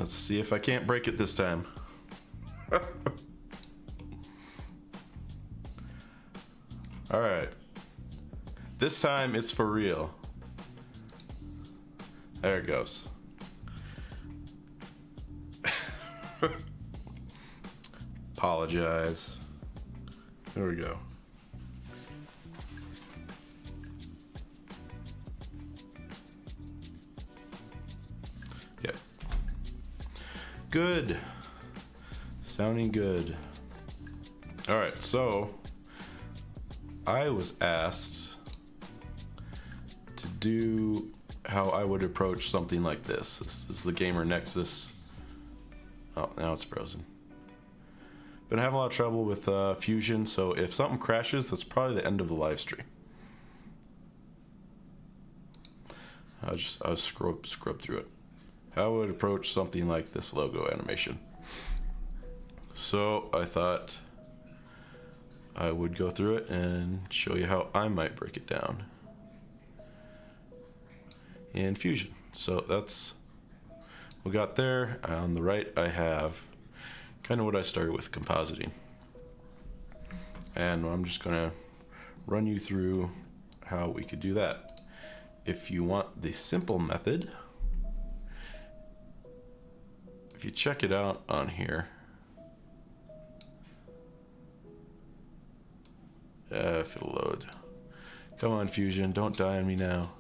Let's see if I can't break it this time. Alright. This time it's for real. There it goes. Apologize. There we go. Yep. Good. Sounding good. Alright, so I was asked to do how I would approach something like this. This is the Gamer Nexus. Oh, now it's frozen. Been having a lot of trouble with Fusion, so if something crashes, that's probably the end of the live stream. I'll scrub through it. How I would approach something like this logo animation. So I thought I would go through it and show you how I might break it down in Fusion. So that's what we got there. On the right I have kind of what I started with, compositing. And I'm just gonna run you through how we could do that. If you want the simple method, if you check it out on here, if it'll load. Come on, Fusion, don't die on me now.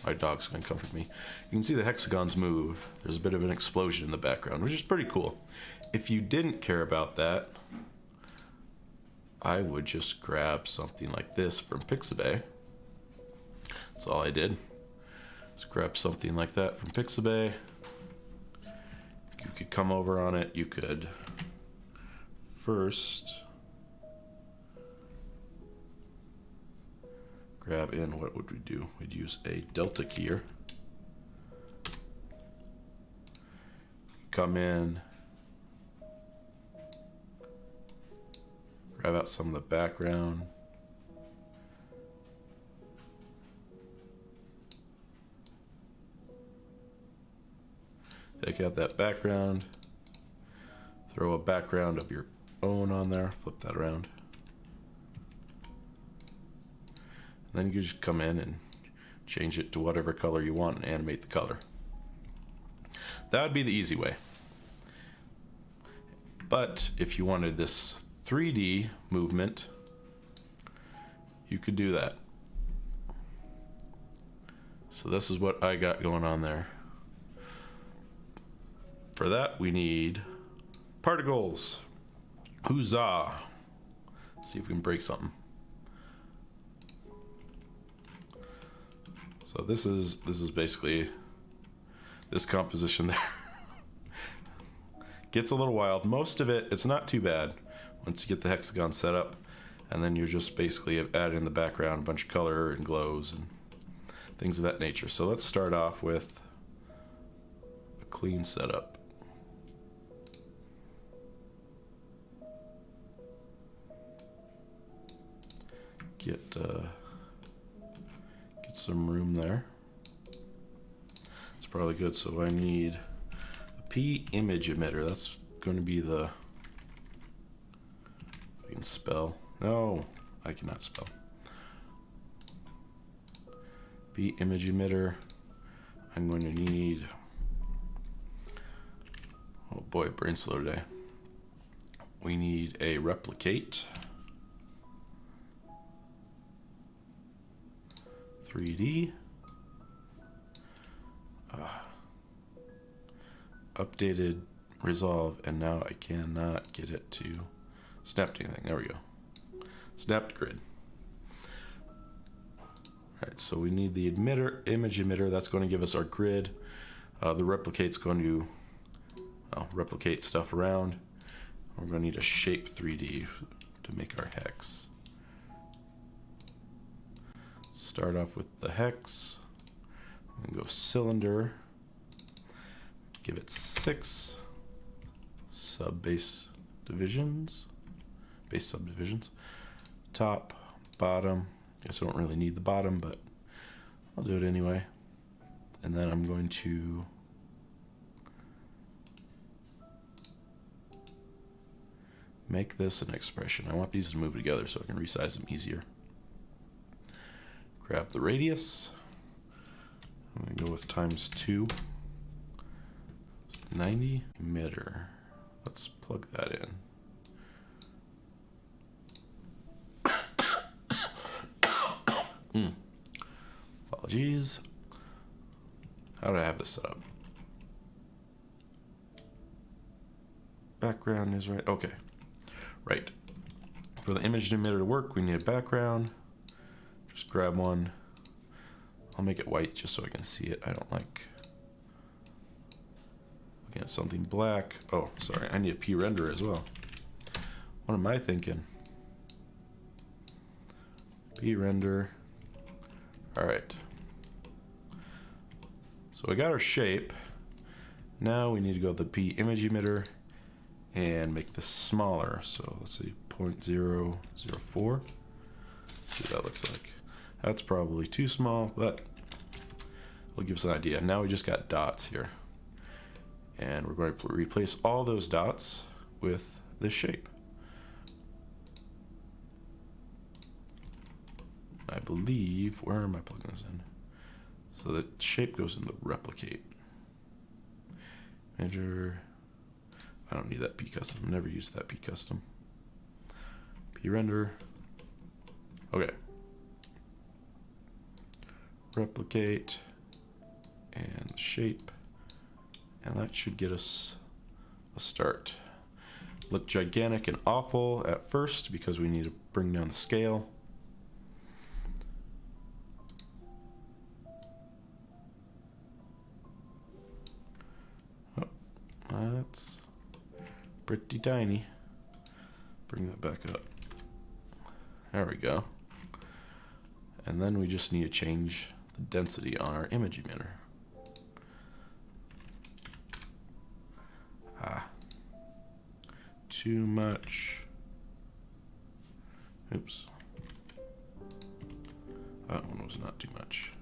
My dog's gonna comfort me. You can see the hexagons move. There's a bit of an explosion in the background, which is pretty cool. If you didn't care about that, I would just grab something like this from Pixabay. That's all I did. Just grab something like that from Pixabay. You could come over on it. You could first grab in, what would we do? We'd use a delta keyer. Come in, grab out some of the background. Take out that background, throw a background of your own on there, flip that around. And then you just come in and change it to whatever color you want and animate the color. That would be the easy way. But if you wanted this 3D movement, you could do that. So this is what I got going on there. For that, we need particles. Huzzah! Let's see if we can break something. So this is basically this composition there. Gets a little wild. Most of it, it's not too bad once you get the hexagon set up, and then you're just basically adding in the background a bunch of color and glows and things of that nature. So let's start off with a clean setup. Get some room there. It's probably good. So I need a P image emitter. That's going to be the, I can spell. No, I cannot spell. P image emitter. I'm going to need, oh boy, brain slow today. We need a replicate. 3D. Updated Resolve, and now I cannot get it to snap to anything. There we go. Snapped grid. Alright, so we need the emitter, image emitter. That's going to give us our grid. The replicate's going to replicate stuff around. We're going to need a shape 3D to make our hex. Start off with the hex. I'm going to go cylinder. Give it 6 base subdivisions. Top, bottom. Guess I don't really need the bottom, but I'll do it anyway. And then I'm going to make this an expression. I want these to move together so I can resize them easier. Grab the radius. I'm going to go with ×2. 90 emitter. Let's plug that in. Apologies. How do I have this set up? Background is right. Okay. Right. For the image emitter to work, we need a background. Just grab one. I'll make it white just so I can see it. I don't like looking at something black. Oh, sorry. I need a P render as well. What am I thinking? P render. All right. So we got our shape. Now we need to go to the P image emitter and make this smaller. So let's see, 0.004. Let's see what that looks like. That's probably too small, but it'll give us an idea. Now we just got dots here. And we're going to replace all those dots with this shape. I believe, where am I plugging this in? So the shape goes in the replicate. Measure. I don't need that P custom. Never used that P custom. P render. Okay. Replicate and shape. And that should get us a start. Look gigantic and awful at first because we need to bring down the scale. That's pretty tiny. Bring that back up. There we go. And then we just need to change the density on our image emitter. Too much. Oops. That one was not too much.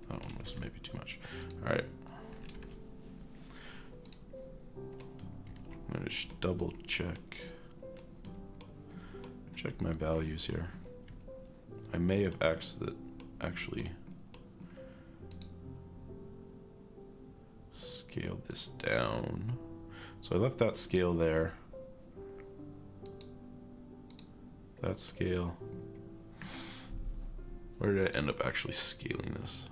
That one was maybe too much. All right. I'm gonna just double check my values here. I may have actually scaled this down. So I left that scale there. That scale. Where did I end up actually scaling this?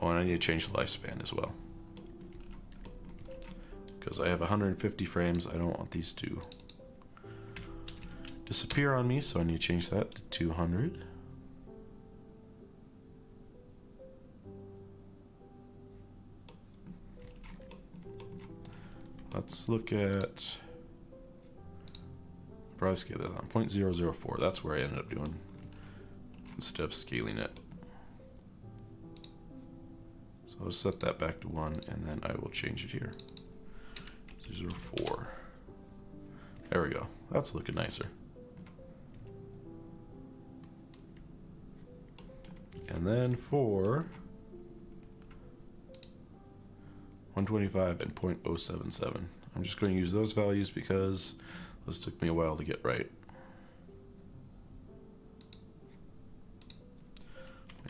Oh, and I need to change the lifespan as well. Because I have 150 frames, I don't want these to disappear on me, so I need to change that to 200. Let's look at, probably scale that on 0.004. That's where I ended up doing instead of scaling it. So I'll set that back to 1, and then I will change it here. 0.04. There we go. That's looking nicer. And then for 125 and 0.077. I'm just going to use those values because those took me a while to get right.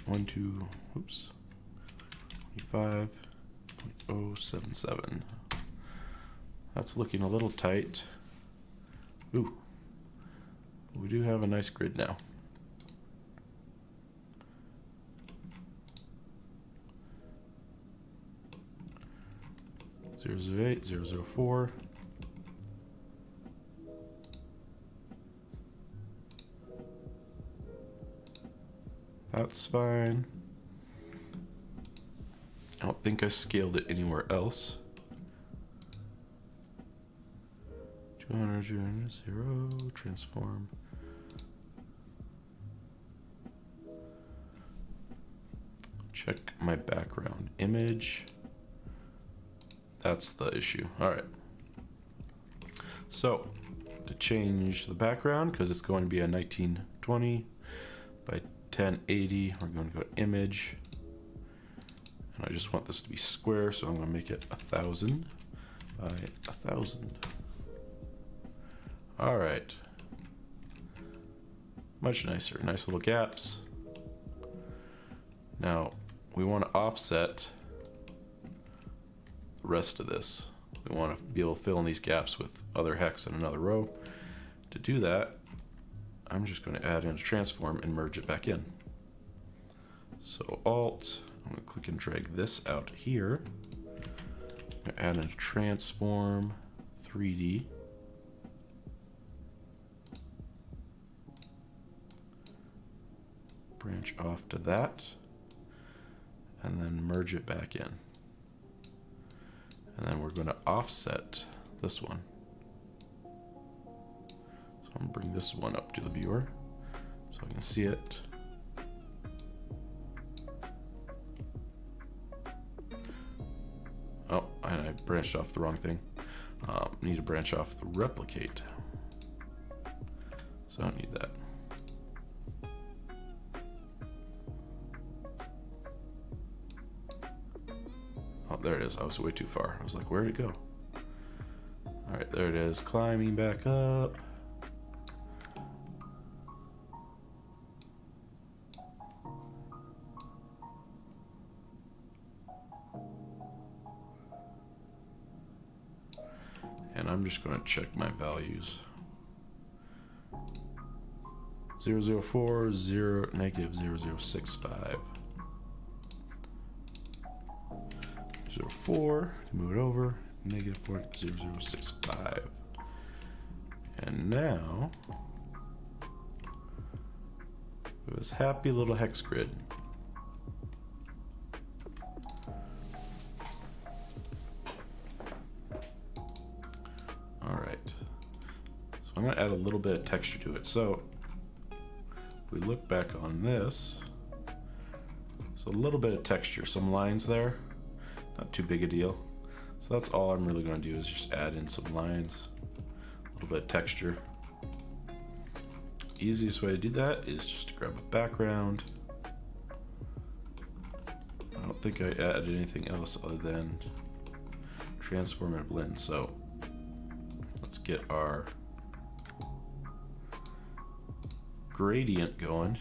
25.077. That's looking a little tight. Ooh, we do have a nice grid now. Zero zero 008, 004. That's fine. I don't think I scaled it anywhere else. 200, 0, transform. Check my background image. That's the issue. All right. So to change the background because it's going to be a 1920 by 1080. We're going to go to image. And I just want this to be square, so I'm going to make it 1000 by 1000. All right. Much nicer. Nice little gaps. Now, we want to offset the rest of this. We want to be able to fill in these gaps with other hex in another row. To do that, I'm just going to add in a transform and merge it back in. So Alt, I'm going to click and drag this out here. I'm going to add in a transform 3D. Branch off to that. And then merge it back in. And then we're going to offset this one. So I'm going to bring this one up to the viewer so I can see it. Oh, and I branched off the wrong thing. Need to branch off the replicate. So I don't need that. Oh, there it is. I was way too far. I was like, where'd it go? All right, there it is. Climbing back up. And I'm just going to check my values. 004, negative 0065. 04, move it over, negative 0.0065. And now, we have this happy little hex grid. All right, so I'm gonna add a little bit of texture to it. So, if we look back on this, so a little bit of texture, some lines there. Not too big a deal. So that's all I'm really going to do is just add in some lines, a little bit of texture. Easiest way to do that is just to grab a background. I don't think I added anything else other than transform and blend. So let's get our gradient going.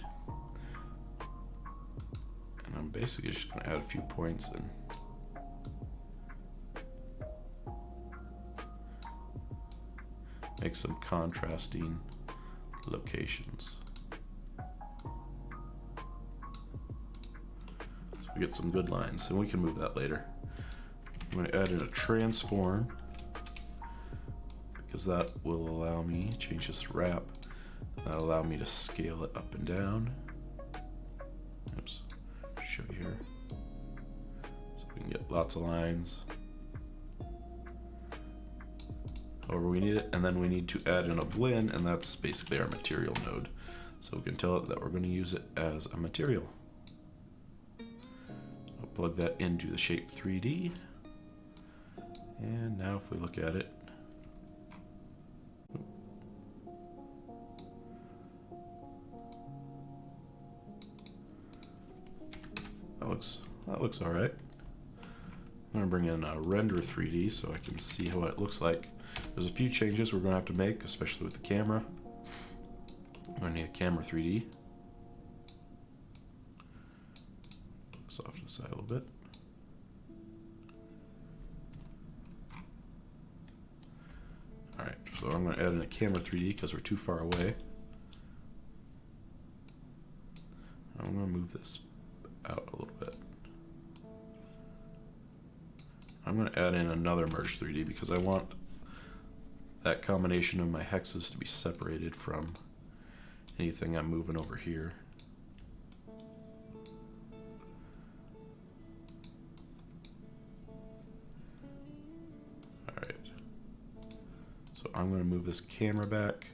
And I'm basically just going to add a few points and make some contrasting locations. So we get some good lines, and we can move that later. I'm going to add in a transform because that will allow me to change this wrap. That'll allow me to scale it up and down. Oops, show you here. So we can get lots of lines. However we need it, and then we need to add in a blend, and that's basically our material node. So we can tell it that we're going to use it as a material. I'll plug that into the shape 3D. And now if we look at it, that looks all right. I'm going to bring in a render 3D so I can see what it looks like. There's a few changes we're going to have to make, especially with the camera. I'm going to need a camera 3D. This off to the side a little bit. Alright, so I'm going to add in a camera 3D because we're too far away. I'm going to move this out a little bit. I'm going to add in another merge 3D because I want that combination of my hexes to be separated from anything I'm moving over here. Alright, so I'm going to move this camera back,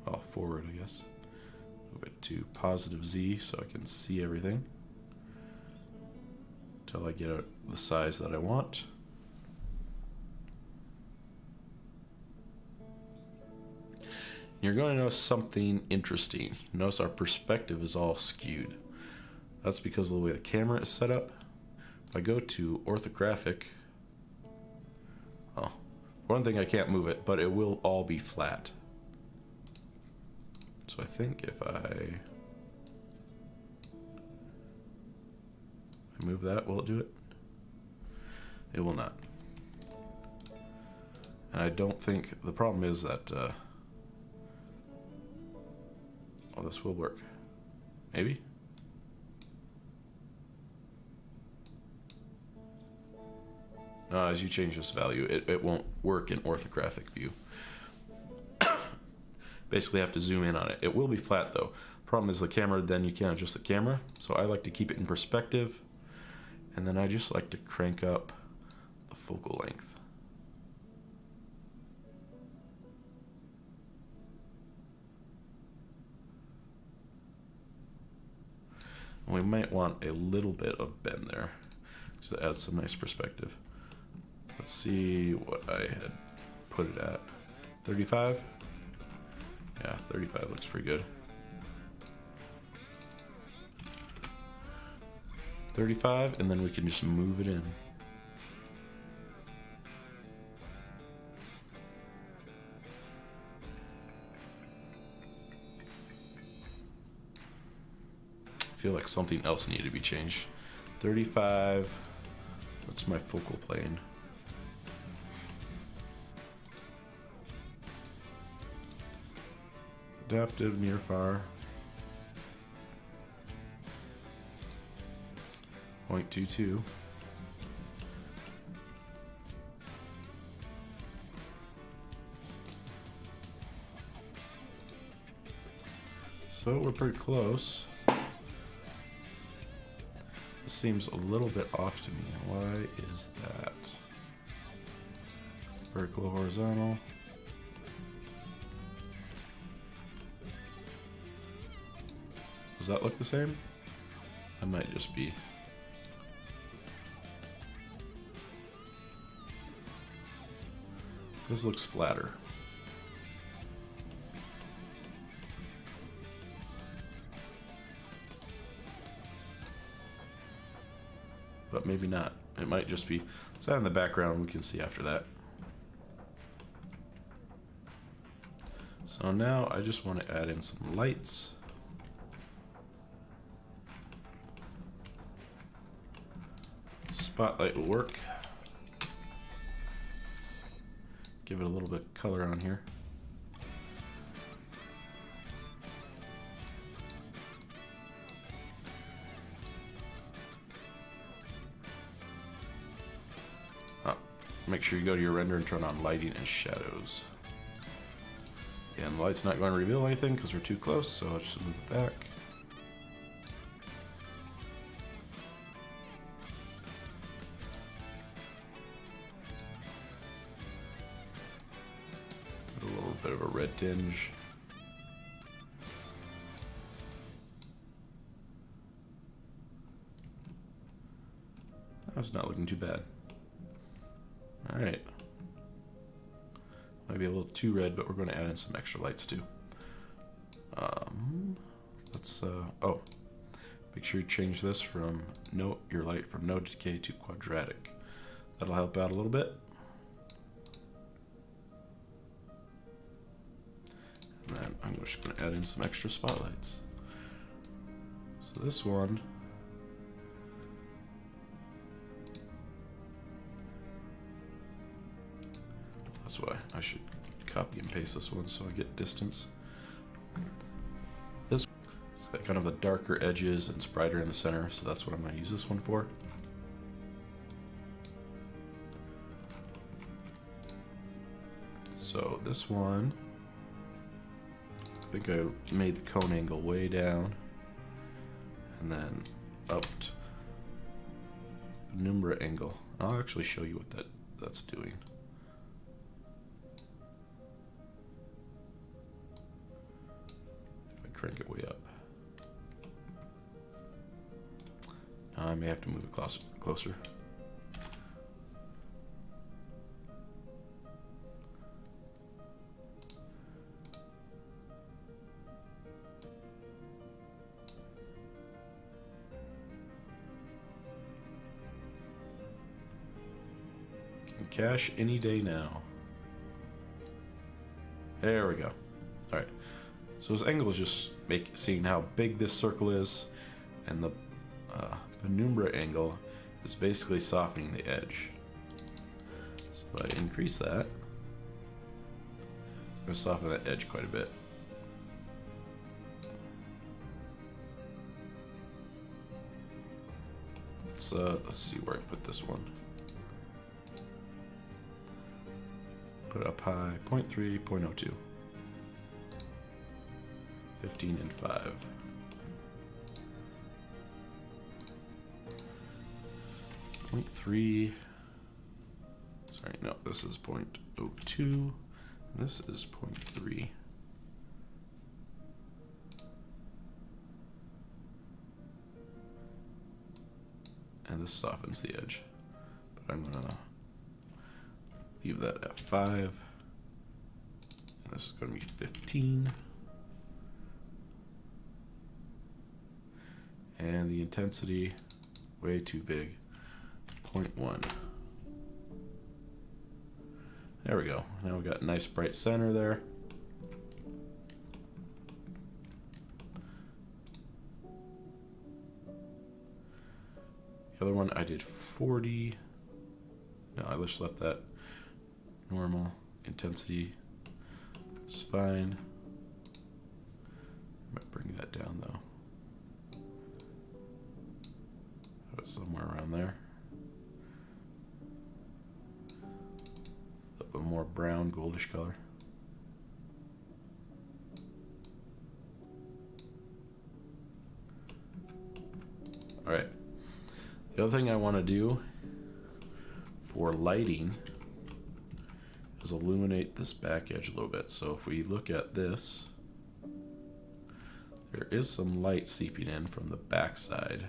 well, forward I guess, move it to positive Z so I can see everything until I get the size that I want. You're going to notice something interesting. Notice our perspective is all skewed. That's because of the way the camera is set up. If I go to orthographic, oh, one thing I can't move it, but it will all be flat. So I think if I move that, will it do it? It will not. And I don't think, the problem is that, oh, this will work. Maybe? No, as you change this value, it won't work in orthographic view. Basically have to zoom in on it. It will be flat though. Problem is the camera, then you can't adjust the camera. So I like to keep it in perspective. And then I just like to crank up the focal length. And we might want a little bit of bend there to add some nice perspective. Let's see what I had put it at. 35? Yeah, 35 looks pretty good. 35, and then we can just move it in. I feel like something else needed to be changed. 35, what's my focal plane? Adaptive, near, far. 0.22. So we're pretty close. This seems a little bit off to me. Why is that? Vertical, horizontal. Does that look the same? That might just be. This looks flatter. But maybe not. It might just be. It's out in the background, we can see after that. So now I just want to add in some lights. Spotlight will work. Give it a little bit of color on here. Make sure you go to your render and turn on lighting and shadows. Again, the light's not going to reveal anything because we're too close, so I'll just move it back. A little bit of a red tinge. That's not looking too bad. Alright. Might be a little too red, but we're going to add in some extra lights too. Let's, oh. Make sure you change this from your light from no decay to quadratic. That'll help out a little bit. And then I'm just going to add in some extra spotlights. So this one, that's why I should copy and paste this one so I get distance. This it's got kind of the darker edges and it's brighter in the center, so that's what I'm going to use this one for. So this one, I think I made the cone angle way down and then upped the penumbra angle. I'll actually show you what that's doing. If I crank it way up. Now I may have to move it closer. cash any day now. There we go. Alright. So this angle is just seeing how big this circle is, and the penumbra angle is basically softening the edge. So if I increase that, it's going to soften that edge quite a bit. Let's see where I put this one. Put it up high, 0.3, 0.02. 15 and 5. Point 3. Sorry, no, this is 0.02. This is 0.3. And this softens the edge. But I'm gonna leave that at 5. And this is gonna be 15. And the intensity, way too big, 0.1. There we go. Now we got a nice bright center there. The other one I did 40. No, I just left that normal. Intensity is fine. I might bring that down though. Put it somewhere around there. A bit more brown, goldish color. All right. The other thing I want to do for lighting is illuminate this back edge a little bit. So if we look at this, there is some light seeping in from the back side.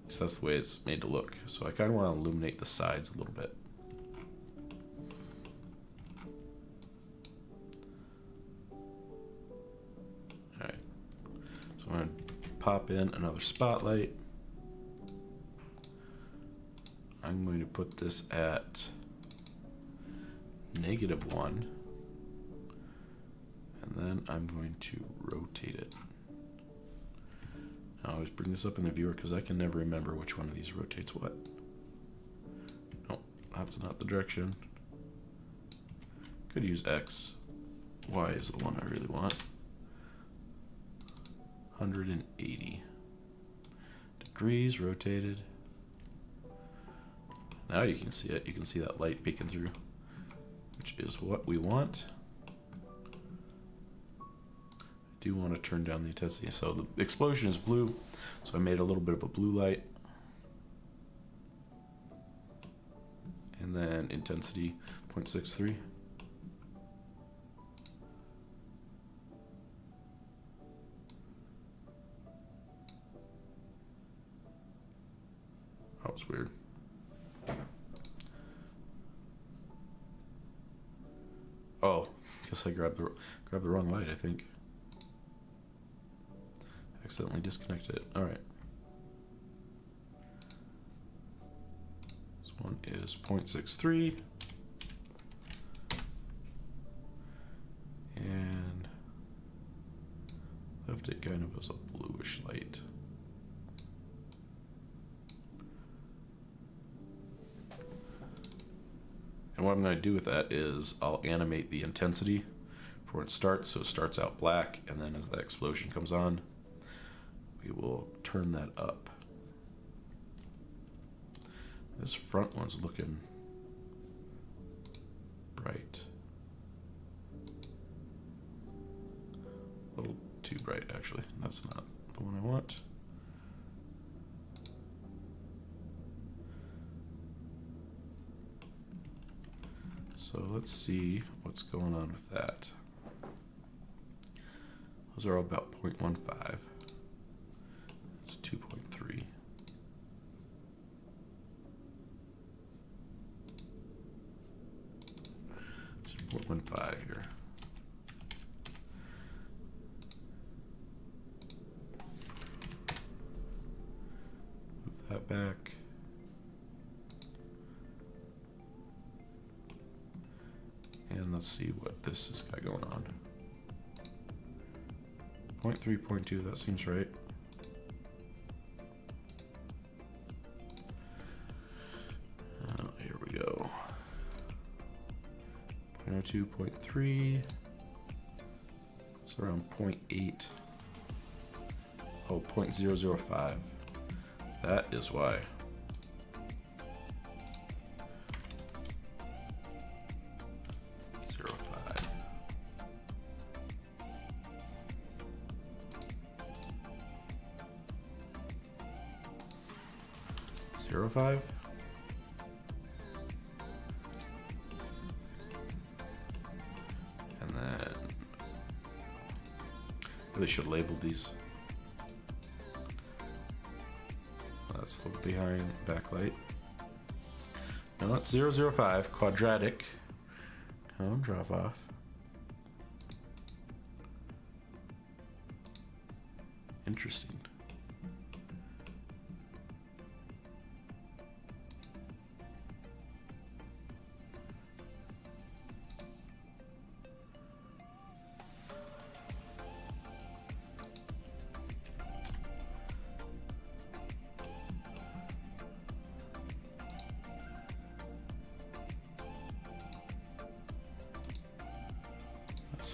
At least that's the way it's made to look. So I kind of want to illuminate the sides a little bit. Alright. So I'm going to pop in another spotlight. I'm going to put this at -1, and then I'm going to rotate it. Now I always bring this up in the viewer because I can never remember which one of these rotates what. Nope, that's not the direction. Could use X. Y is the one I really want. 180 degrees rotated. Now you can see it. You can see that light peeking through, which is what we want. I do want to turn down the intensity. So the explosion is blue, so I made a little bit of a blue light. And then intensity 0.63. That was weird. Oh, guess I grabbed the wrong light, I think. Accidentally disconnected it. All right. This one is 0.63. And left it kind of as a bluish light. And what I'm going to do with that is I'll animate the intensity for when it starts. So it starts out black, and then as the explosion comes on, we will turn that up. This front one's looking bright. A little too bright, actually. That's not the one I want. So let's see what's going on with that. Those are all about 0.15. It's 2.3. So 0.15 here. Move that back. let's see what this has got going on. 0.3, 0.2, that seems right. Here we go. 0.02, 0.3. It's around 0.8. Oh, 0.005. That is why. Zero 5. And then really should label these. That's the behind backlight. No, it's 005 quadratic. Come drop off. Interesting.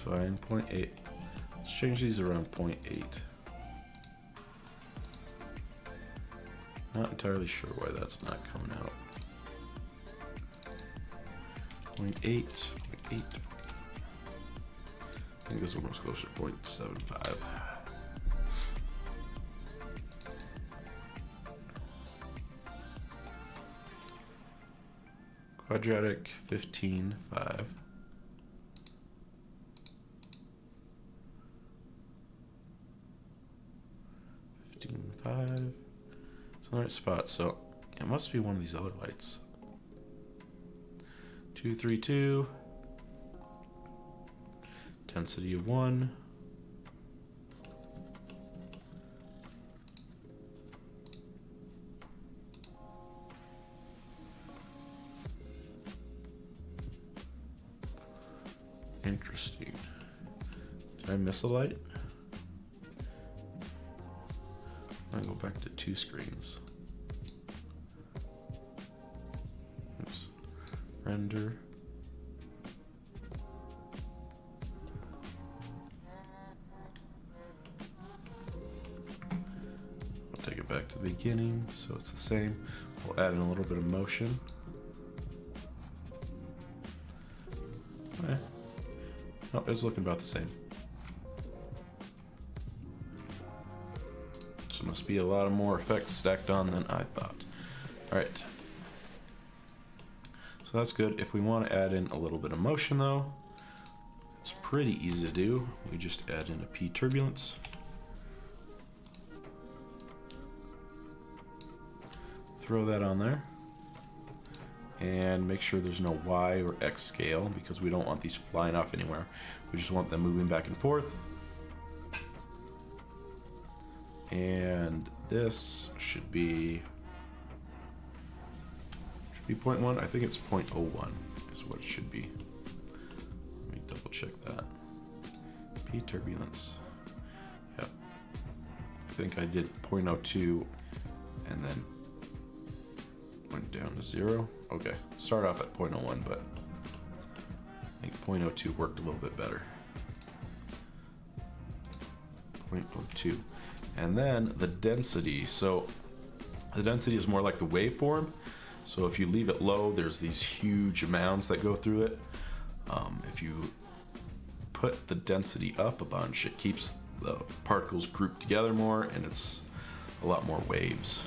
Fine, 0.8. Let's change these around 0.8. Not entirely sure why that's not coming out. 0.8, 0.8. I think this one was closer to 0.75. Quadratic 15.5. 15.5. It's in the right spot, so it must be one of these other lights. 232. Density of 1. Interesting. Did I miss a light? I'm gonna go back to 2 screens. Oops. Render. I'll take it back to the beginning so it's the same. We'll add in a little bit of motion. Okay. Oh, it's looking about the same. So must be a lot of more effects stacked on than I thought. Alright. So that's good. If we want to add in a little bit of motion though, it's pretty easy to do. We just add in a P turbulence. Throw that on there. And make sure there's no Y or X scale because we don't want these flying off anywhere. We just want them moving back and forth. And this should be 0.1. I think it's 0.01 is what it should be. Let me double check that. P turbulence. Yep. I think I did 0.02 and then went down to 0. Okay, start off at 0.01, but I think 0.02 worked a little bit better. 0.02. And then the density. So the density is more like the waveform. So if you leave it low, there's these huge amounts that go through it. If you put the density up a bunch, it keeps the particles grouped together more, and it's a lot more waves.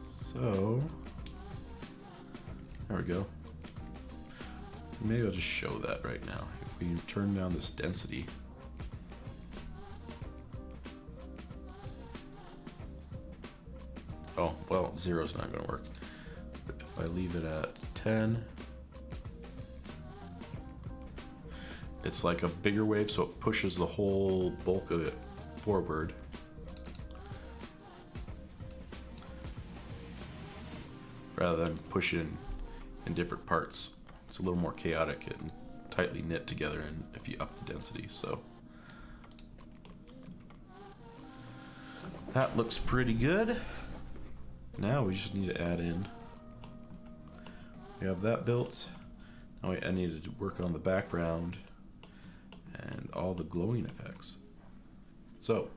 So there we go. Maybe I'll just show that right now. If we turn down this density, oh, well, 0 is not going to work. But if I leave it at 10, it's like a bigger wave, so it pushes the whole bulk of it forward. Rather than push it in different parts. It's a little more chaotic and tightly knit together and if you up the density, so. That looks pretty good. Now we just need to add in. We have that built. Now I needed to work on the background and all the glowing effects. So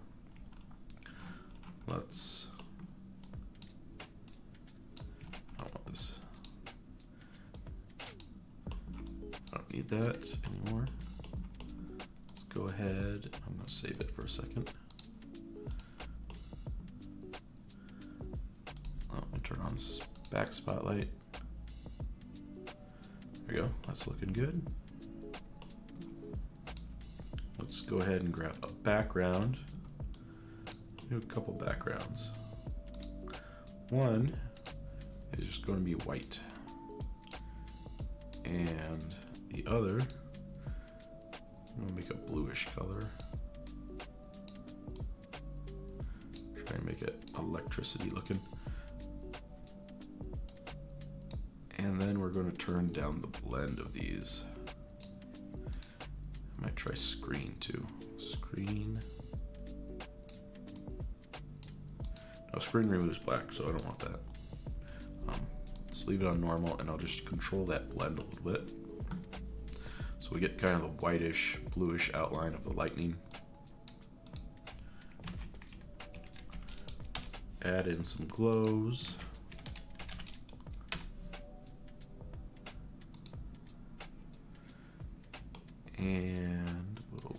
let's, I don't want this. I don't need that anymore. Let's go ahead. I'm going to save it for a second. Oh, I'll turn on this back spotlight. There we go. That's looking good. Let's go ahead and grab a background. Do a couple backgrounds. One is just going to be white. And the other, I'm going to make a bluish color. Try and make it electricity looking. And then we're going to turn down the blend of these. I might try screen too. Screen. No, screen removes black, so I don't want that. Let's leave it on normal, and I'll just control that blend a little bit. So we get kind of the whitish, bluish outline of the lightning. Add in some glows. And we'll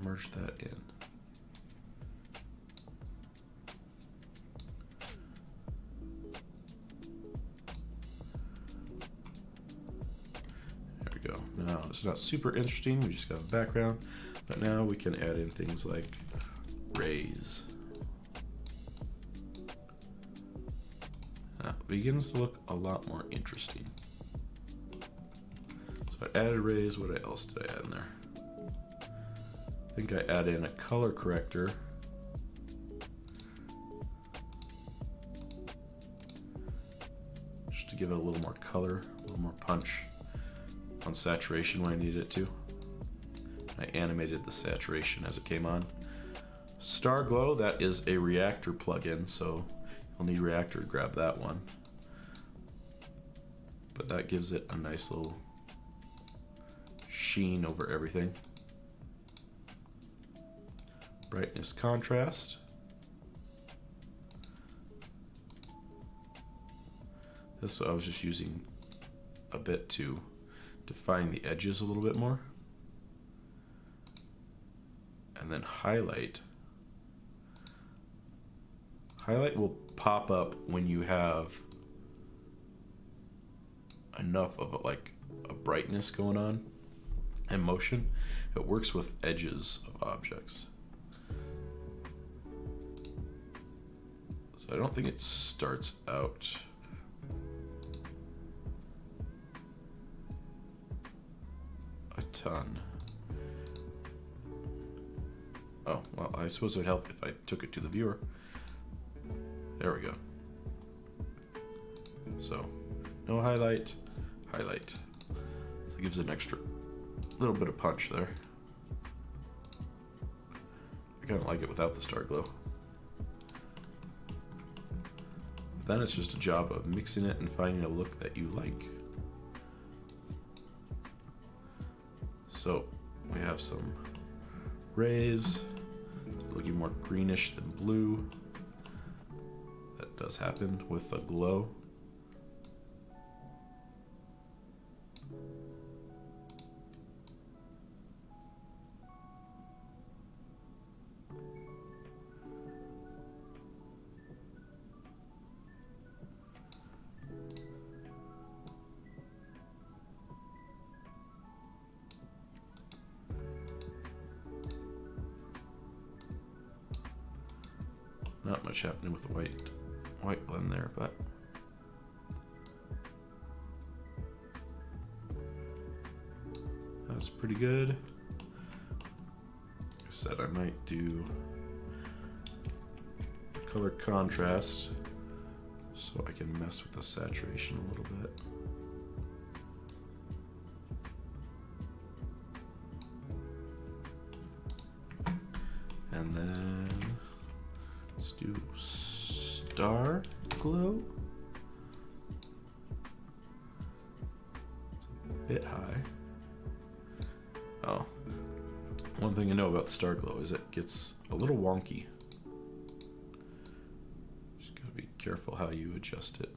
merge that in. There we go. Now it's not super interesting, we just got a background, but now we can add in things like rays. Now it begins to look a lot more interesting. So I added rays. What else did I add in there? I think I added in a color corrector. Just to give it a little more color, a little more punch on saturation when I needed it to. I animated the saturation as it came on. Star Glow, that is a reactor plugin, so you'll need reactor to grab that one. But that gives it a nice little sheen over everything. Brightness contrast. This I was just using a bit to define the edges a little bit more. And then highlight. Highlight will pop up when you have enough of a brightness going on and motion. It works with edges of objects. So I don't think it starts out a ton. Oh, well, I suppose it would help if I took it to the viewer. There we go. So, no highlight, highlight. So it gives it an extra little bit of punch there. I kind of like it without the Star Glow. Then it's just a job of mixing it and finding a look that you like. So we have some rays looking more greenish than blue. That does happen with a glow. Not much happening with the white blend there, but that's pretty good. said, I might do color contrast so I can mess with the saturation a little bit. And then let's do star glow. It's a bit high. Oh, one thing I know about the star glow is it gets a little wonky. Just gotta be careful how you adjust it.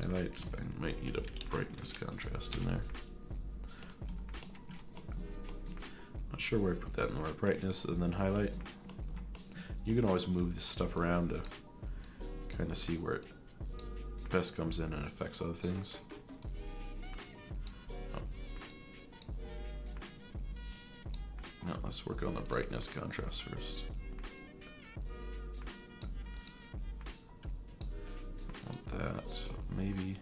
Highlights, I might need a brightness contrast in there. Not sure where to put that in order. Brightness and then highlight. You can always move this stuff around to kind of see where it best comes in and affects other things. Oh. Now let's work on the brightness contrast first. That, so maybe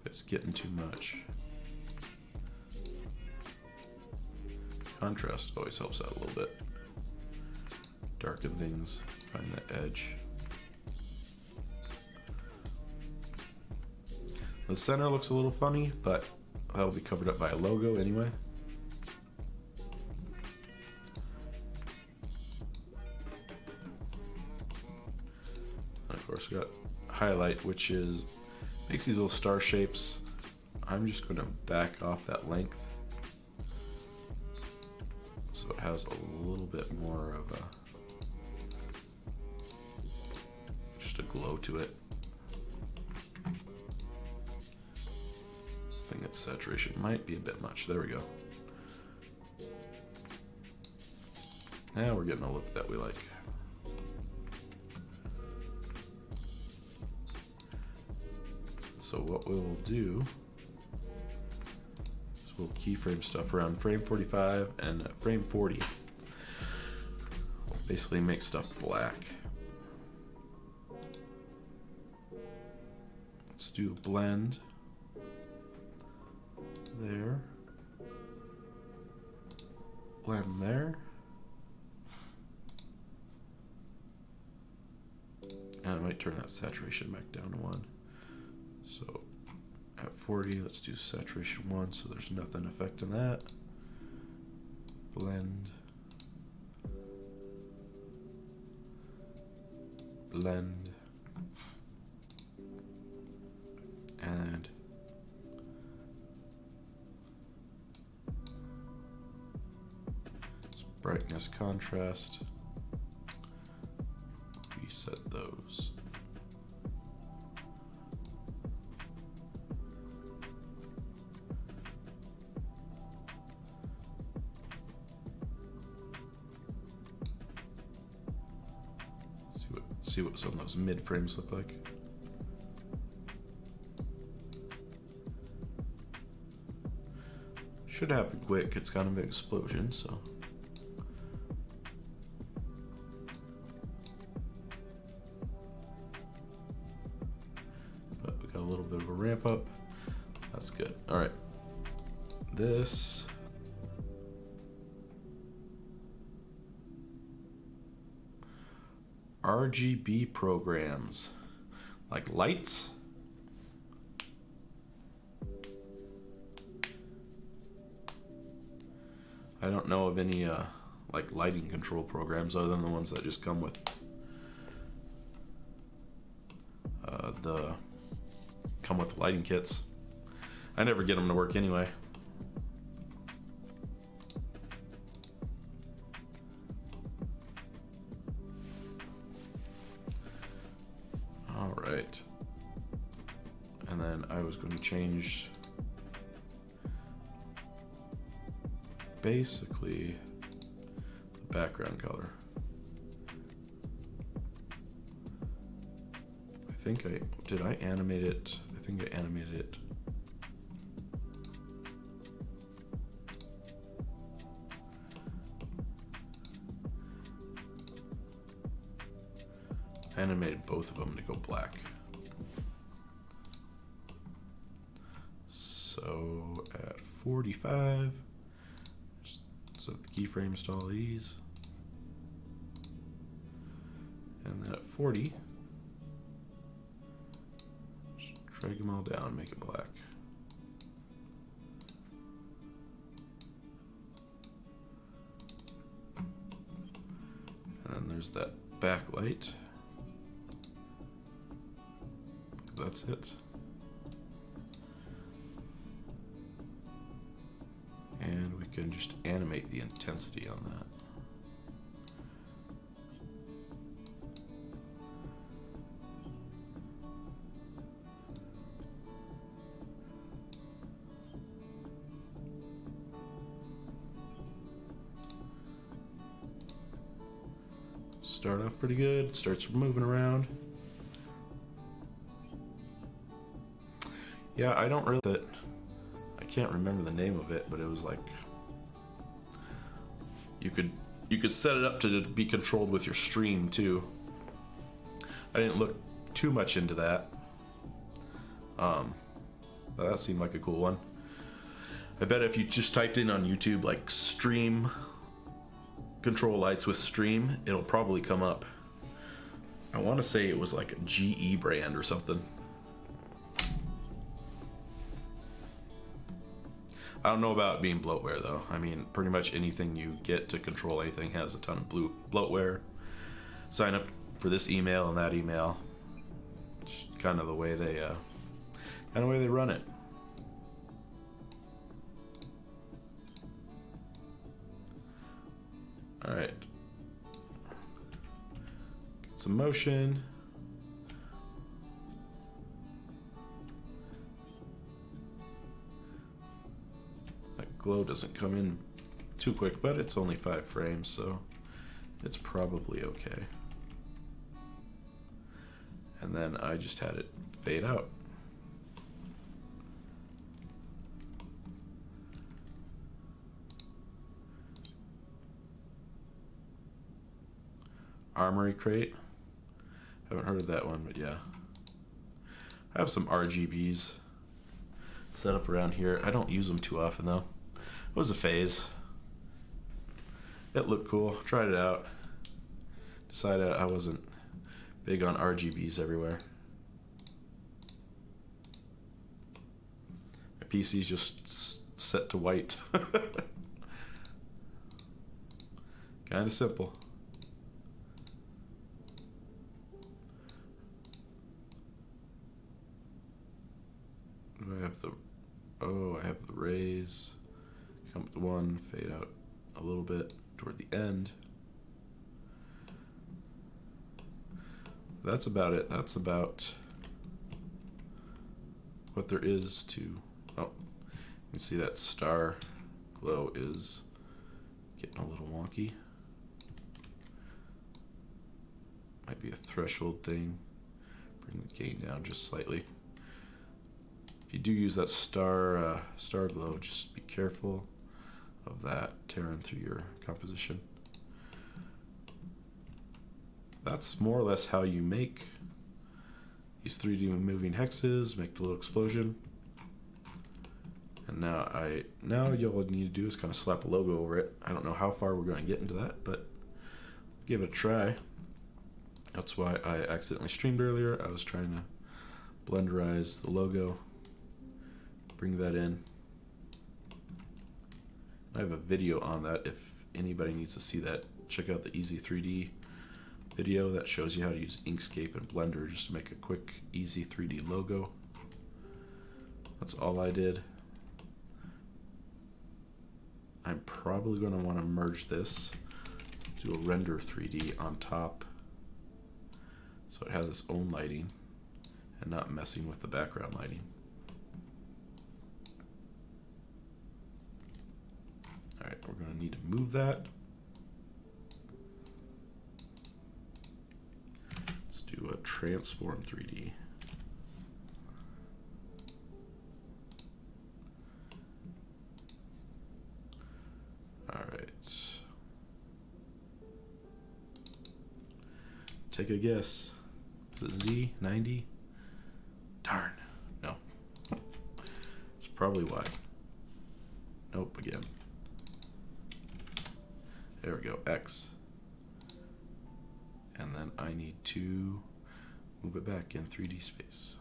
it's getting too much. Contrast always helps out a little bit. Darken things, find that edge. The center looks a little funny, but that'll be covered up by a logo anyway. Of course, we got highlight, which is makes these little star shapes. I'm just going to back off that length so it has a little bit more of a just a glow to it. I think its saturation might be a bit much. There we go. Now we're getting a look that we like. So what we'll do is we'll keyframe stuff around frame 45 and frame 40. We'll basically make stuff black. Let's do a blend there, blend there, and I might turn that saturation back down to 1. So at 40, let's do saturation 1 so there's nothing affecting that. Blend. Blend. And brightness, contrast. Reset those. See what some of those mid frames look like. Should happen quick. It's kind of an explosion, so. But we got a little bit of a ramp up. That's good. All right. This. RGB programs, like lights. I don't know of any like lighting control programs other than the ones that just come with lighting kits. I never get them to work anyway. Right, and then I was going to change basically the background color. I did I animate it? I think I animated it. I animated both of them to go black. So at 45, just set the keyframes to all these. And then at 40, just drag them all down and make it black. And then there's that backlight. That's it. And we can just animate the intensity on that. Start off pretty good, starts moving around. Yeah, I don't really, I can't remember the name of it, but it was like, you could set it up to be controlled with your stream too. I didn't look too much into that. But that seemed like a cool one. I bet if you just typed in on YouTube like stream control lights with stream, it'll probably come up. I want to say it was like a GE brand or something. I don't know about being bloatware though. I mean, pretty much anything you get to control anything has a ton of bloatware. Sign up for this email and that email. It's kind of the way they run it. All right. Get some motion. Glow doesn't come in too quick, but it's only 5 frames, so it's probably okay. And then I just had it fade out. Armory Crate. Haven't heard of that one, but yeah. I have some RGBs set up around here. I don't use them too often though. It was a phase. It looked cool. Tried it out. Decided I wasn't big on RGBs everywhere. My PC's just set to white. Kind of simple. I have the rays. Come to 1, fade out a little bit toward the end. That's about it. That's about what there is to. Oh, you can see that star glow is getting a little wonky. Might be a threshold thing. Bring the gain down just slightly. If you do use that star glow, just be careful of that tearing through your composition. That's more or less how you make these 3D moving hexes, make the little explosion. And now you'll need to do is kind of slap a logo over it. I don't know how far we're going to get into that, but give it a try. That's why I accidentally streamed earlier. I was trying to blenderize the logo, bring that in. I have a video on that if anybody needs to see that. Check out the Easy 3D video that shows you how to use Inkscape and Blender just to make a quick, easy 3D logo. That's all I did. I'm probably going to want to merge this, do a render 3D on top so it has its own lighting and not messing with the background lighting. Alright, we're going to need to move that. Let's do a transform 3D. All right. Take a guess. Is it Z 90? Darn. No. It's probably Y. Nope, again. There we go, X. And then I need to move it back in 3D space.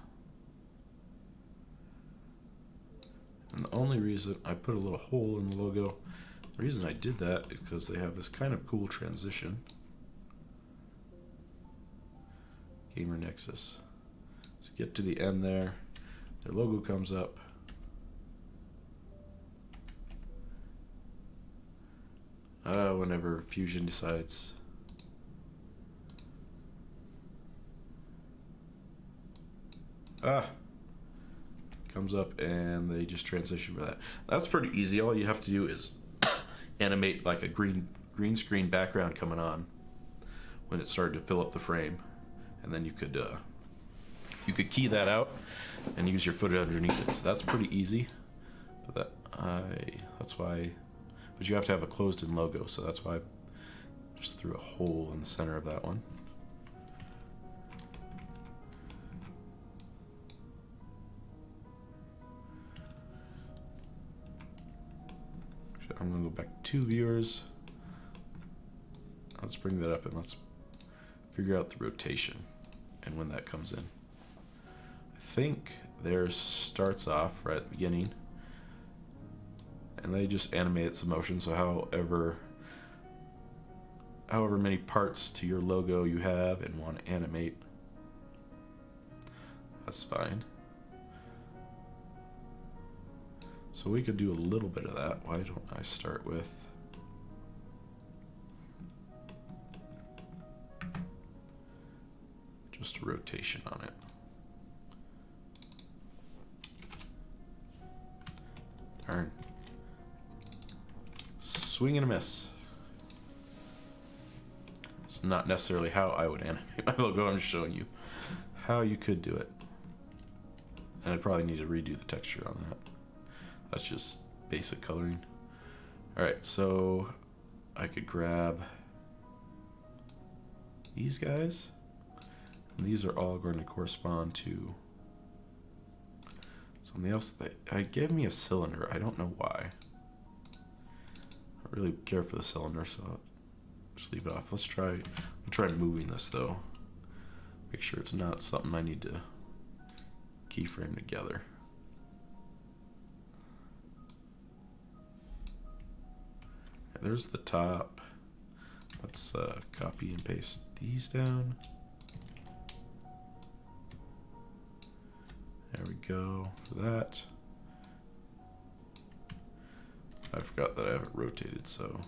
And the only reason I put a little hole in the logo, the reason I did that is because they have this kind of cool transition. Gamer Nexus. So get to the end there, their logo comes up. Whenever Fusion decides comes up and they just transition for that. That's pretty easy. All you have to do is animate like a green screen background coming on when it started to fill up the frame, and then you could key that out and use your footage underneath it. So that's pretty easy. But that's why. But you have to have a closed-in logo, so that's why I just threw a hole in the center of that one. I'm gonna go back 2 viewers. Let's bring that up and let's figure out the rotation and when that comes in. I think theirs starts off right at the beginning, and they just animate some motion. So however many parts to your logo you have and want to animate, that's fine. So we could do a little bit of that. Why don't I start with just a rotation on it. Darn. Swing and a miss. It's not necessarily how I would animate my logo. I'm just showing you how you could do it. And I'd probably need to redo the texture on that. That's just basic coloring. All right, so I could grab these guys, and these are all going to correspond to something else. That gave me a cylinder. I don't know why. I really care for the cylinder, so I'll just leave it off. Let's try. I'm trying moving this though. Make sure it's not something I need to keyframe together. There's the top. Let's copy and paste these down. There we go for that. I forgot that I have it rotated, so.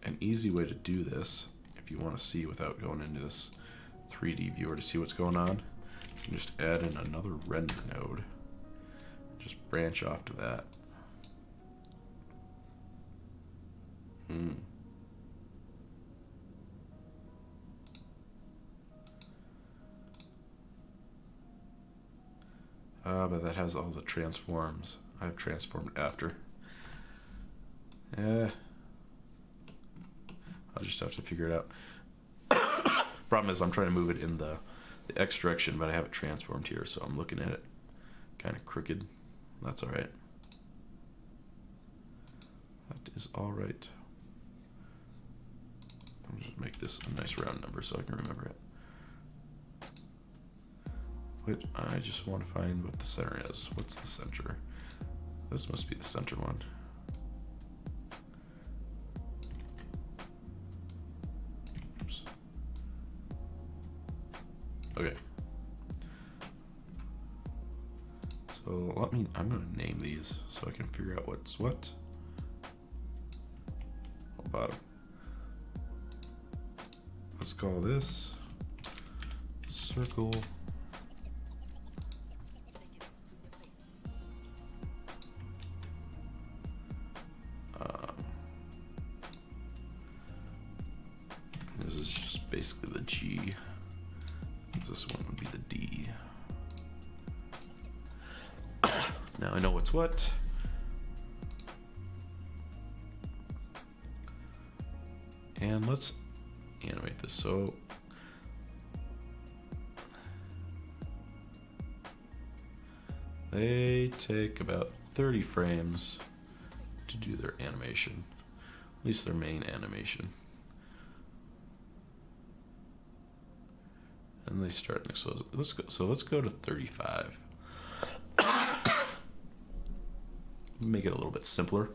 An easy way to do this, if you want to see without going into this 3D viewer to see what's going on, you can just add in another render node. Just branch off to that. But that has all the transforms. I've transformed after. I'll just have to figure it out. Problem is I'm trying to move it in the X direction, but I have it transformed here, so I'm looking at it kind of crooked. That's all right. That is all right. I'll just make this a nice round number so I can remember it. Wait, I just want to find what the center is. What's the center? This must be the center one. Oops. Okay. So I'm going to name these so I can figure out what's what. Bottom. Let's call this circle. This is basically the G. This one would be the D. Now I know what's what. And let's animate this. So they take about 30 frames to do their animation, at least their main animation. And they start next. So let's go to 35. Make it a little bit simpler.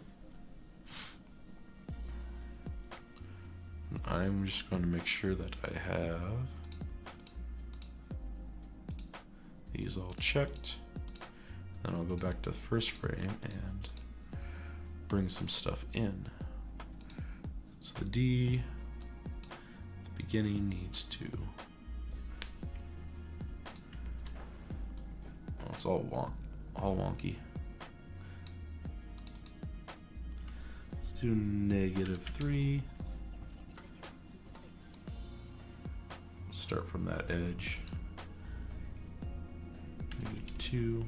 I'm just going to make sure that I have these all checked. Then I'll go back to the first frame and bring some stuff in. So the D at the beginning needs to, well, it's all wonky. Let's do -3. Start from that edge. -2.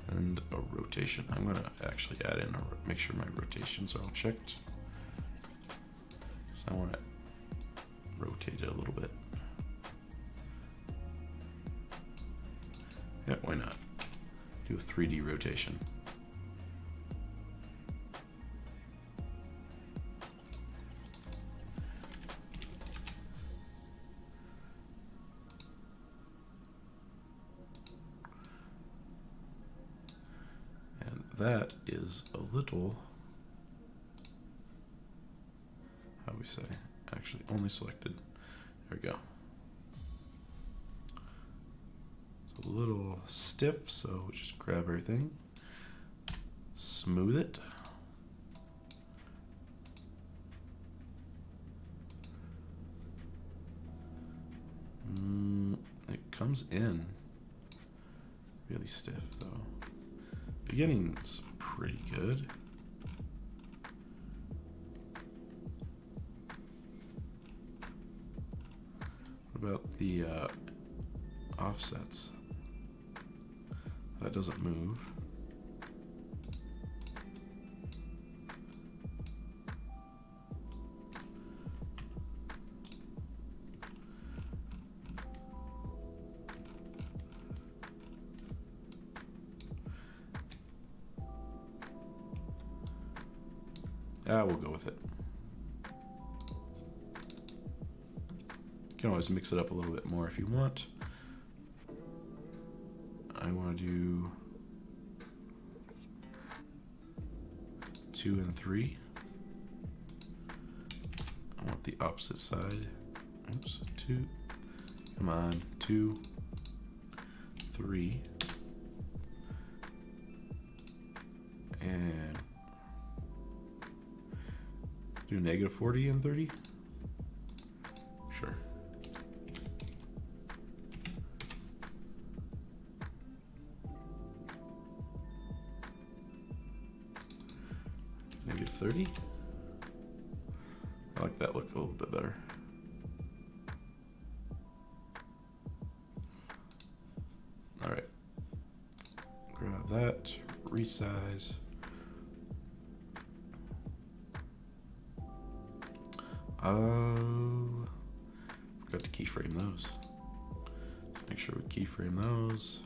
And a rotation. I'm gonna actually add in make sure my rotations are all checked. So I want to rotate it a little bit. Yeah, why not? Do a 3D rotation. That is a little, how do we say, actually only selected, there we go. It's a little stiff, so we'll just grab everything, smooth it. It comes in really stiff though. Beginning's pretty good. What about the offsets? That doesn't move. We'll go with it. You can always mix it up a little bit more if you want. I want to do 2 and 3. I want the opposite side. Oops, 2. Come on, 2, 3. And do -40 and 30? Sure. -30? I like that look a little bit better. All right. Grab that, resize. Oh, forgot to keyframe those. Let's make sure we keyframe those.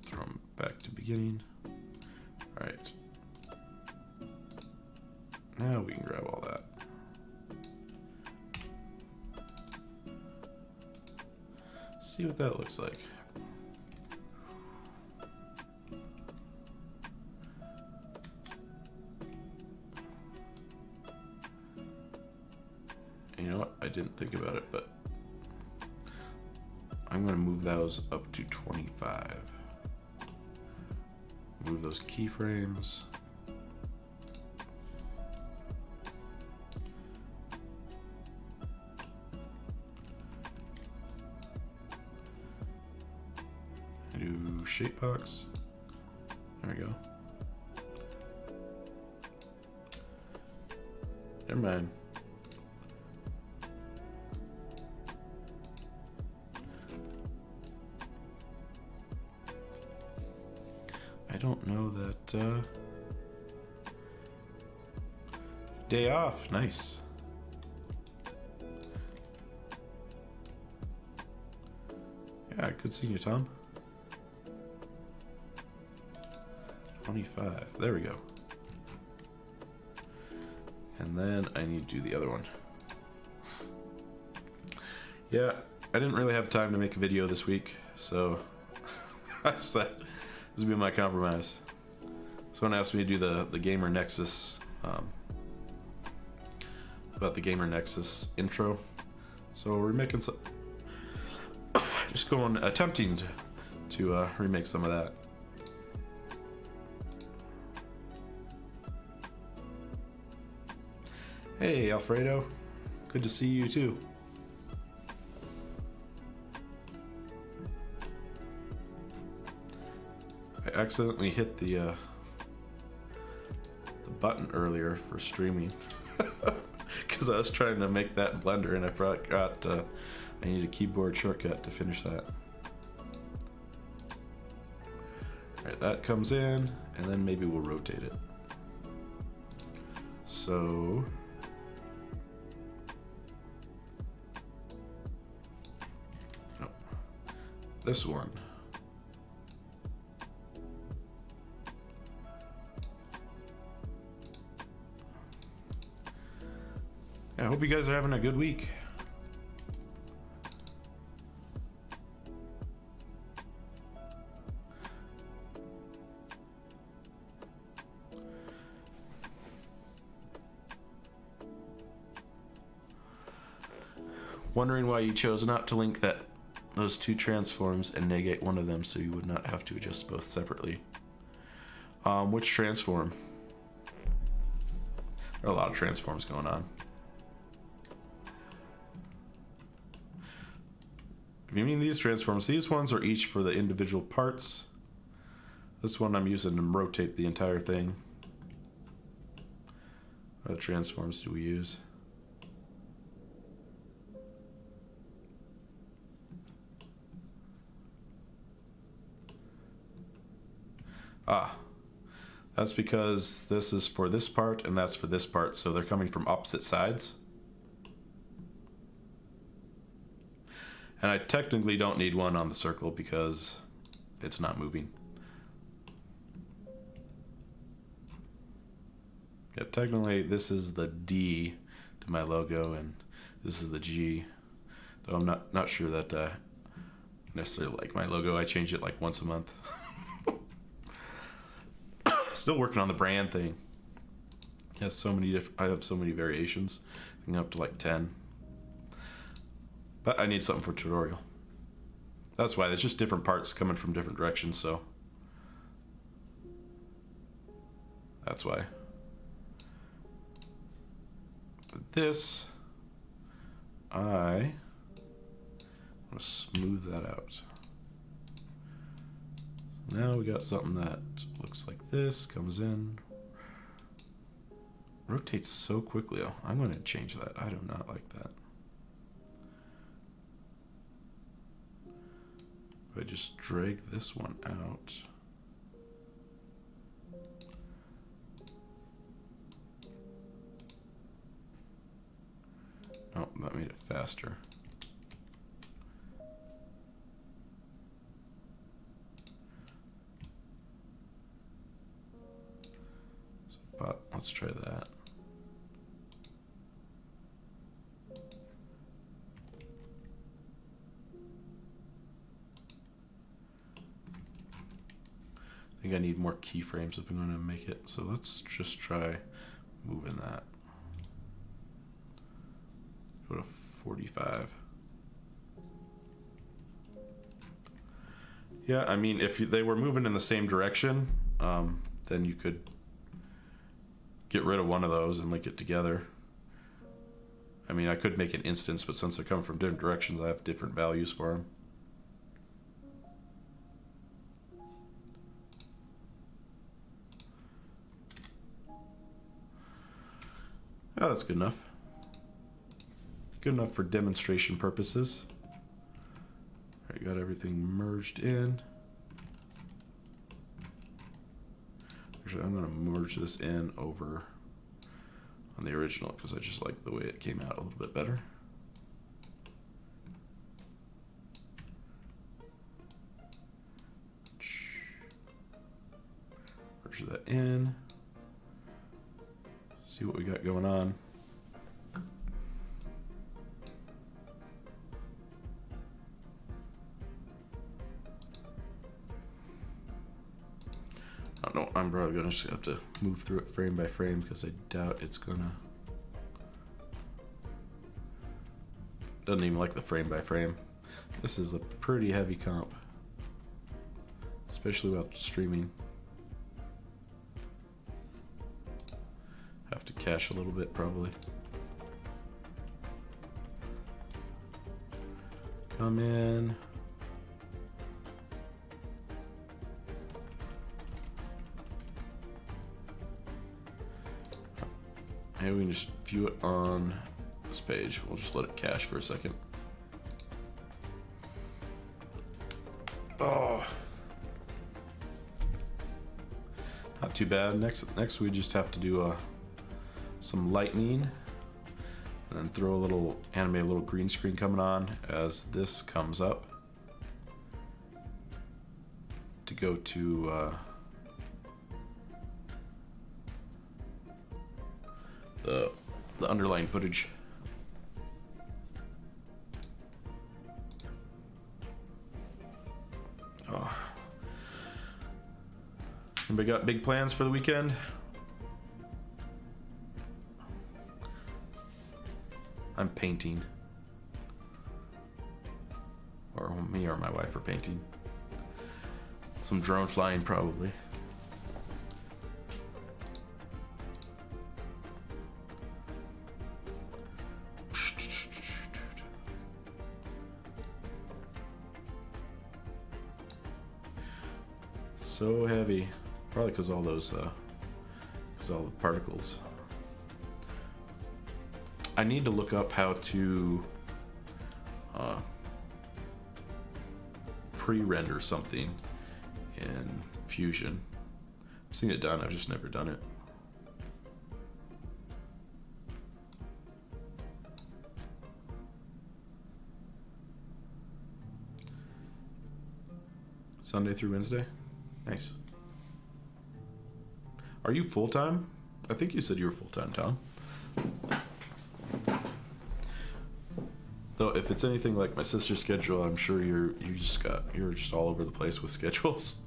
Throw them back to beginning. All right. Now we can grab all that. See what that looks like. You know what? I didn't think about it, but I'm going to move those up to 25. Move those keyframes. Do shape box. There we go. never mind. I don't know that, day off, nice. Yeah, good seeing you, Tom. 25, there we go. And then I need to do the other one. Yeah, I didn't really have time to make a video this week, so this will be my compromise. Someone asked me to do the Gamer Nexus, about the Gamer Nexus intro. So we're making some, just attempting to remake some of that. Hey, Alfredo. Good to see you too. I accidentally hit the button earlier for streaming because I was trying to make that in Blender and I forgot I need a keyboard shortcut to finish that. Alright, that comes in and then maybe we'll rotate it. So no, this one. I hope you guys are having a good week. Wondering why you chose not to link those two transforms and negate one of them so you would not have to adjust both separately. Which transform? There are a lot of transforms going on. If you mean these transforms, these ones are each for the individual parts. This one I'm using to rotate the entire thing. What other transforms do we use? That's because this is for this part and that's for this part, so they're coming from opposite sides. And I technically don't need one on the circle because it's not moving. Yeah, technically this is the D to my logo and this is the G. Though I'm not sure that necessarily like my logo. I change it like once a month. Still working on the brand thing. It has so many I have so many variations. I think up to like 10. But I need something for tutorial. That's why there's just different parts coming from different directions, so that's why. This, I want to smooth that out. Now we got something that looks like this, comes in, rotates so quickly. Oh, I'm going to change that. I do not like that. If I just drag this one out, oh, that made it faster. But let's try that. I think I need more keyframes if I'm going to make it. So let's just try moving that. Go to 45. Yeah, I mean, if they were moving in the same direction, then you could get rid of one of those and link it together. I mean, I could make an instance, but since they're coming from different directions, I have different values for them. Oh, that's good enough. Good enough for demonstration purposes. Alright, got everything merged in. Actually, I'm going to merge this in over on the original because I just like the way it came out a little bit better. Merge that in. See what we got going on. I don't know, I'm probably gonna just have to move through it frame by frame because I doubt it's gonna. Doesn't even like the frame by frame. This is a pretty heavy comp, especially while streaming. Have to cache a little bit probably. Come in. Maybe we can just view it on this page. We'll just let it cache for a second. Oh, not too bad. Next we just have to do some lightning, and then throw a little animate a little green screen coming on as this comes up to go to the underlying footage. Oh. Anybody got big plans for the weekend? I'm painting. Or me or my wife are painting. Some drone flying probably. So heavy, probably because all those, because all the particles. I need to look up how to pre-render something in Fusion. I've seen it done, I've just never done it. Sunday through Wednesday? Nice. Are you full-time? I think you said you were full-time, Tom. Though if it's anything like my sister's schedule, I'm sure you're just all over the place with schedules.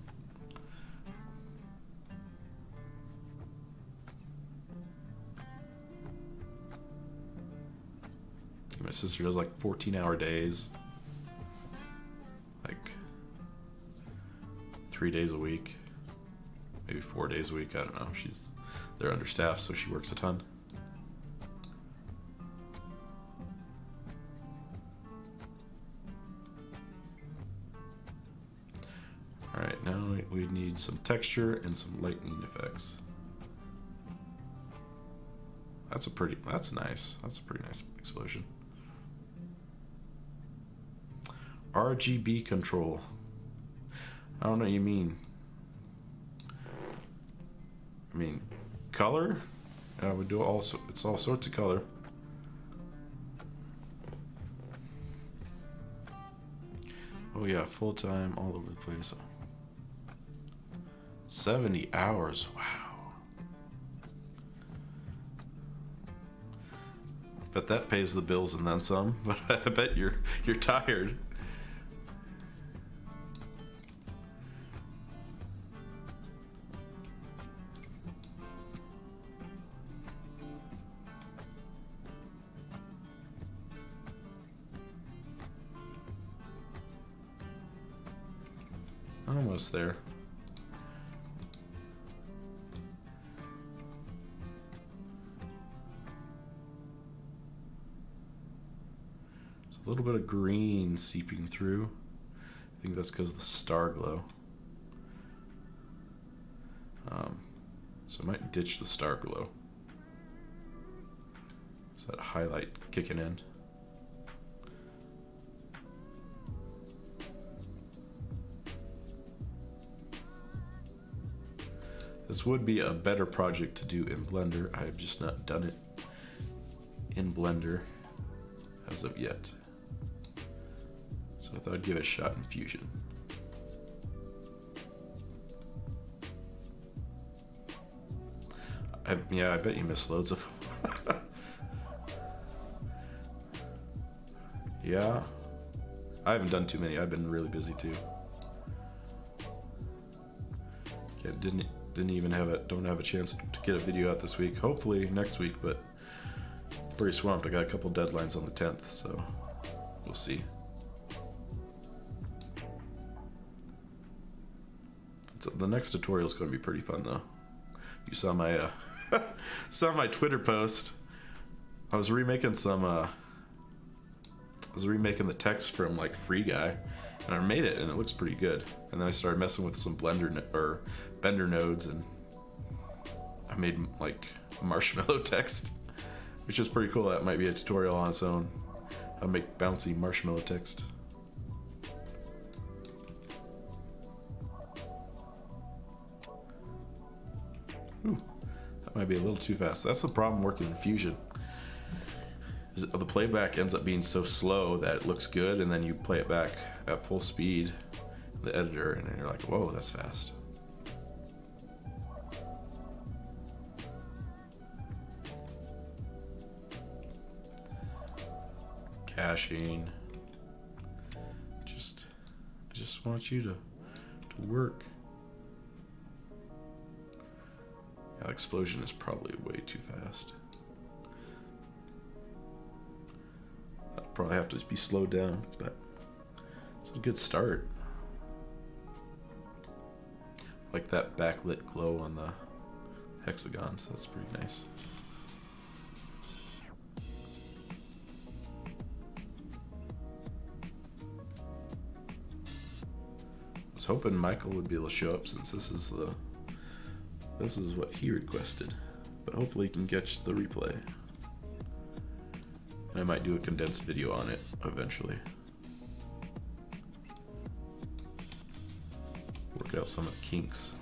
My sister does like 14-hour days. Like 3 days a week, maybe 4 days a week. I don't know. They're understaffed, so she works a ton. All right, now we need some texture and some lightning effects. That's nice. That's a pretty nice explosion. RGB control. I don't know what you mean. I mean, color? We do it's all sorts of color. Oh yeah, full time, all over the place. 70 hours, wow. Bet that pays the bills and then some, but I bet you're tired. Almost there. There's a little bit of green seeping through. I think that's because of the star glow. So I might ditch the star glow. Is that highlight kicking in? This would be a better project to do in Blender. I've just not done it in Blender as of yet. So I thought I'd give it a shot in Fusion. Yeah, I bet you missed loads of them. Yeah. I haven't done too many. I've been really busy too. Yeah, didn't even don't have a chance to get a video out this week. Hopefully next week, but pretty swamped. I got a couple deadlines on the 10th, so we'll see. So the next tutorial is going to be pretty fun though. You saw my saw my Twitter post. I was remaking the text from like Free Guy, and I made it and it looks pretty good. And then I started messing with some Bender nodes, and I made like marshmallow text, which is pretty cool. That might be a tutorial on its own. How to make bouncy marshmallow text. Ooh, that might be a little too fast. That's the problem working in Fusion. The playback ends up being so slow that it looks good, and then you play it back at full speed in the editor, and then you're like, whoa, that's fast. Caching. I just want you to work. Yeah, explosion is probably way too fast. I'll probably have to be slowed down, but it's a good start. Like that backlit glow on the hexagons, that's pretty nice. I was hoping Michael would be able to show up, since this is what he requested, but hopefully he can catch the replay. And I might do a condensed video on it eventually. Work out some of the kinks.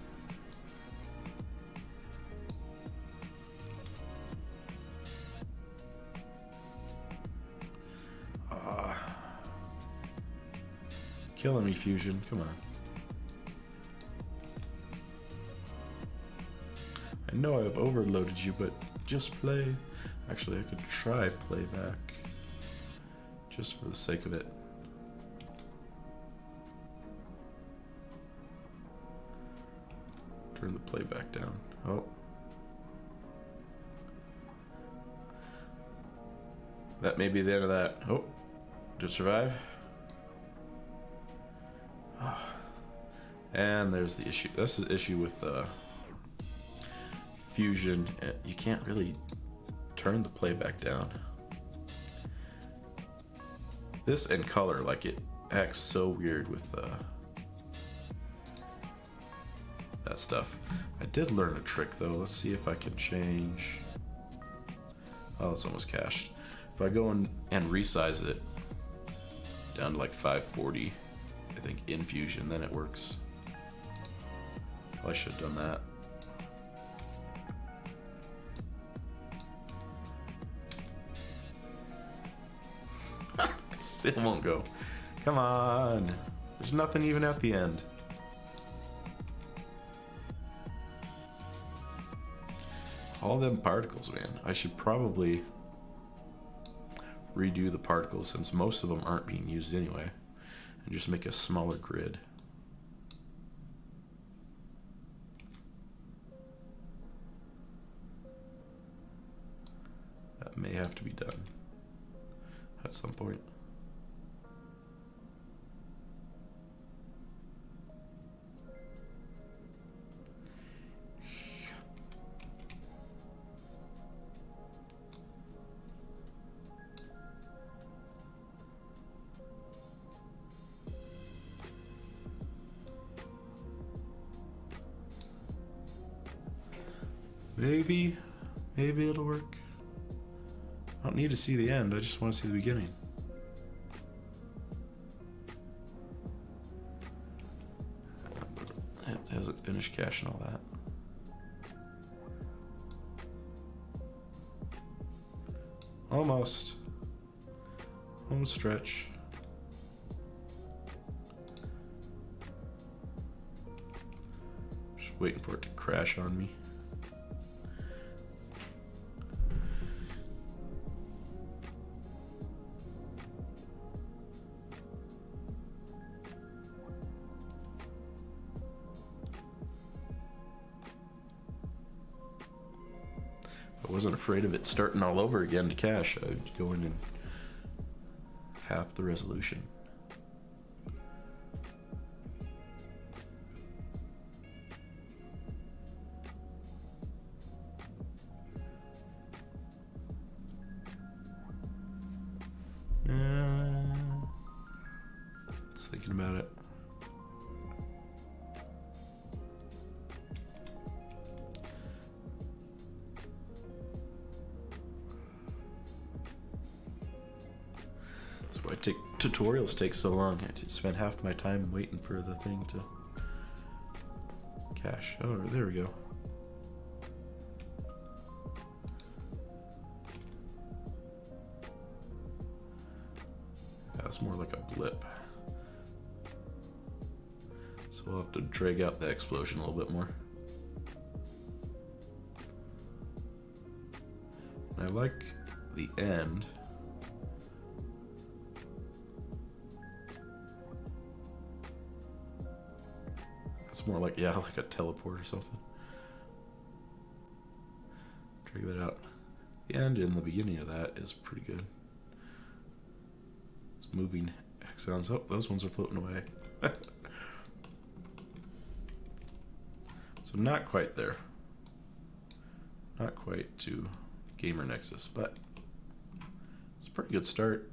Killing me, Fusion, come on. I know I've overloaded you, but just play. Actually, I could try playback, just for the sake of it. Turn the playback down. Oh. That may be the end of that. Oh, did it survive? And there's the issue. That's the issue with Fusion. You can't really turn the playback down. This and color, like, it acts so weird with that stuff. I did learn a trick though. Let's see if I can change. Oh, it's almost cached. If I go in and resize it down to like 540, I think, in Fusion, then it works. I should have done that. Still won't go. Come on. There's nothing even at the end. All them particles, man. I should probably redo the particles, since most of them aren't being used anyway, and just make a smaller grid. That may have to be done at some point. Maybe it'll work. don't need to see the end, I just want to see the beginning. It hasn't finished caching all that. Almost. Home stretch. Just waiting for it to crash on me. I wasn't afraid of it starting all over again to cache. I'd go in and half the resolution. Just thinking about it. That's why tutorials take so long. I just spend half my time waiting for the thing to cache. Oh, there we go. That's more like a blip. So we'll have to drag out the explosion a little bit more. And I like the end. It's more like, yeah, like a teleport or something. Drag that out. The end and the beginning of that is pretty good. It's moving axons. Oh, those ones are floating away. So not quite there. Not quite to Gamer Nexus, but it's a pretty good start.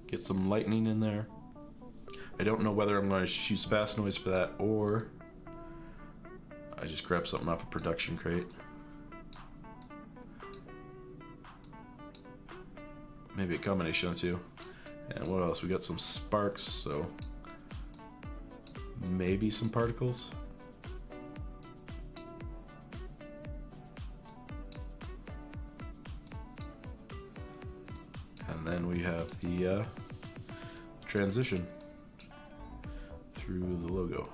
Get some lightning in there. I don't know whether I'm going to use fast noise for that or I just grab something off a production crate. Maybe a combination of two. And what else? We got some sparks, so maybe some particles. And then we have the transition through the logo.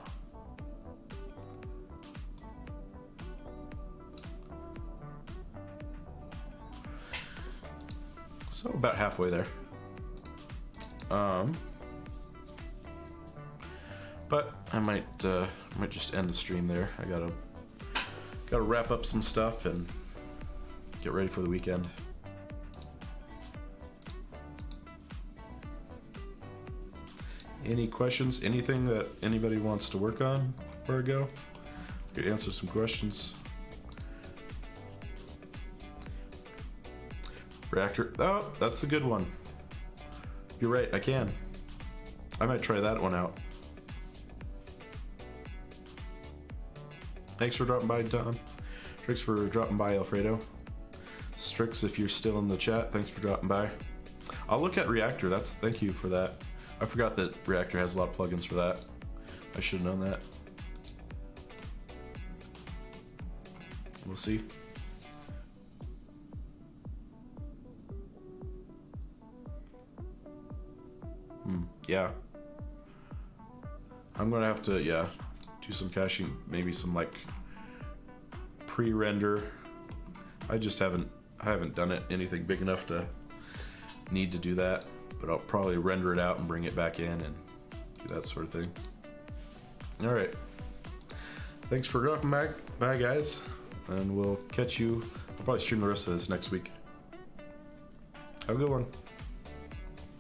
So about halfway there. But I might just end the stream there. I gotta wrap up some stuff and get ready for the weekend. Any questions? Anything that anybody wants to work on before I go? I could answer some questions. Reactor. Oh, that's a good one. You're right, I can. I might try that one out. Thanks for dropping by, Tom. Thanks for dropping by, Alfredo. Strix, if you're still in the chat, thanks for dropping by. I'll look at Reactor. Thank you for that. I forgot that Reactor has a lot of plugins for that. I should have known that. We'll see. Yeah. I'm gonna have to, yeah, do some caching, maybe some like pre-render. I haven't done it anything big enough to need to do that, but I'll probably render it out and bring it back in and do that sort of thing. All right. Thanks for dropping back. Bye, guys. And we'll catch you. I'll probably stream the rest of this next week. Have a good one.